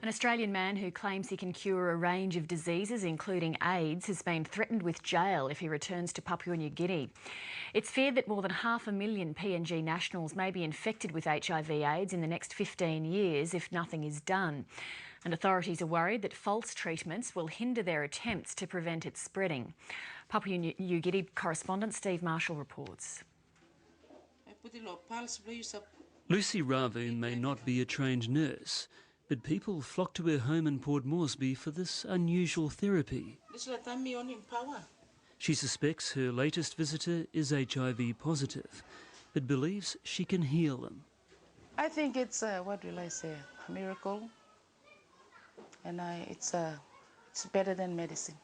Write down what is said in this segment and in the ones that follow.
An Australian man who claims he can cure a range of diseases, including AIDS, has been threatened with jail if he returns to Papua New Guinea. It's feared that more than 500,000 PNG nationals may be infected with HIV-AIDS in the next 15 years if nothing is done. And authorities are worried that false treatments will hinder their attempts to prevent it spreading. Papua New Guinea correspondent Steve Marshall reports. Lucy Ravu may not be a trained nurse, but people flock to her home in Port Moresby for this unusual therapy. She suspects her latest visitor is HIV positive, but believes she can heal them. I think it's a miracle, and it's better than medicine.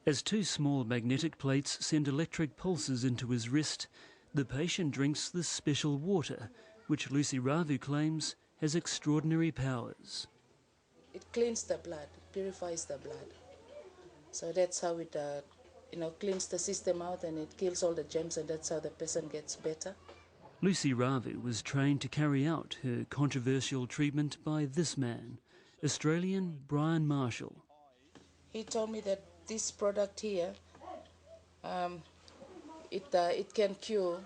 As two small magnetic plates send electric pulses into his wrist, the patient drinks this special water, which Lucy Ravu claims has extraordinary powers. It cleans the blood, it purifies the blood. So that's how it cleans the system out, and it kills all the germs, and that's how the person gets better. Lucy Ravu was trained to carry out her controversial treatment by this man, Australian Brian Marshall. He told me that this product here, it can cure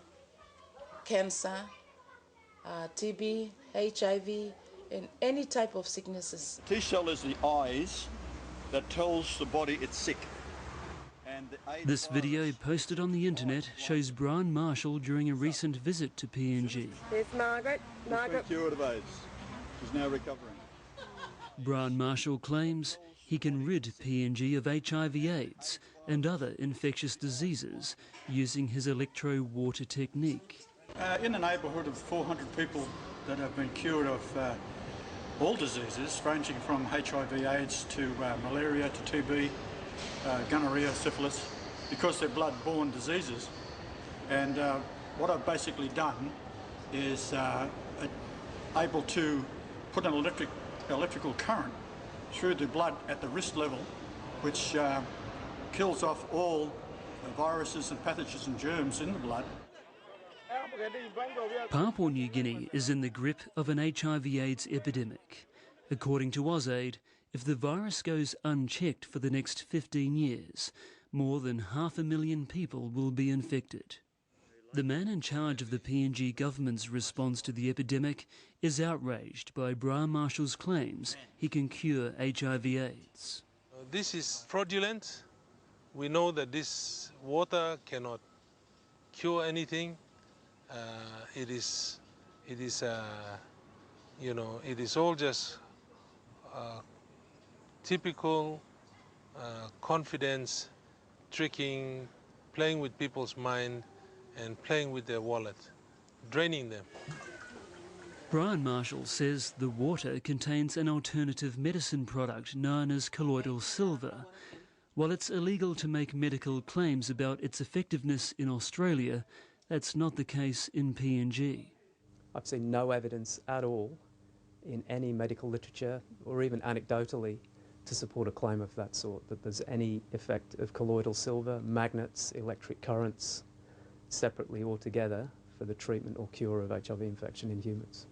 cancer, TB, HIV, and any type of sicknesses. T-cell is the eyes that tells the body it's sick. And this video posted on the internet shows Brian Marshall during a recent visit to PNG. There's Margaret. Margaret. Cured of AIDS. She's now recovering. Brian Marshall claims he can rid PNG of HIV-AIDS and other infectious diseases using his electro-water technique. In the neighbourhood of 400 people that have been cured of all diseases, ranging from HIV-AIDS to malaria to TB, gonorrhea, syphilis, because they're blood-borne diseases. And what I've basically done is able to put an electrical current through the blood at the wrist level, which kills off all the viruses and pathogens and germs in the blood. Papua New Guinea is in the grip of an HIV-AIDS epidemic. According to AusAid, if the virus goes unchecked for the next 15 years, more than 500,000 people will be infected. The man in charge of the PNG government's response to the epidemic is outraged by Brian Marshall's claims he can cure HIV-AIDS. This is fraudulent. We know that this water cannot cure anything. It is all just typical confidence, tricking, playing with people's mind and playing with their wallet, draining them. Brian Marshall says the water contains an alternative medicine product known as colloidal silver. While it's illegal to make medical claims about its effectiveness in Australia, that's not the case in PNG. I've seen no evidence at all in any medical literature or even anecdotally to support a claim of that sort, that there's any effect of colloidal silver, magnets, electric currents, separately or together for the treatment or cure of HIV infection in humans.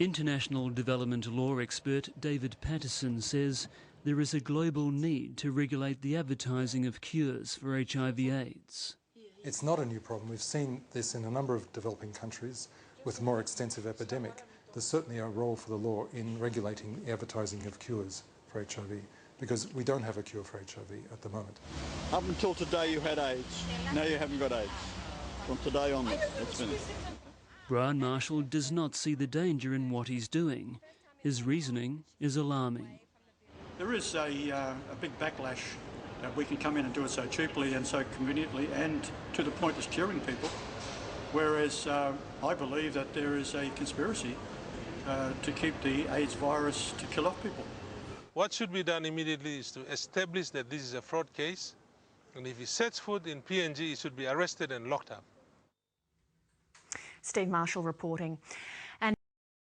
International development law expert David Patterson says there is a global need to regulate the advertising of cures for HIV-AIDS. It's not a new problem. We've seen this in a number of developing countries with a more extensive epidemic. There's certainly a role for the law in regulating the advertising of cures for HIV, because we don't have a cure for HIV at the moment. Up until today you had AIDS. Now you haven't got AIDS. From today onwards, it's finished. Brian Marshall does not see the danger in what he's doing. His reasoning is alarming. There is a big backlash that we can come in and do it so cheaply and so conveniently and to the point of curing people, whereas I believe that there is a conspiracy to keep the AIDS virus to kill off people. What should be done immediately is to establish that this is a fraud case, and if he sets foot in PNG, he should be arrested and locked up. Steve Marshall reporting.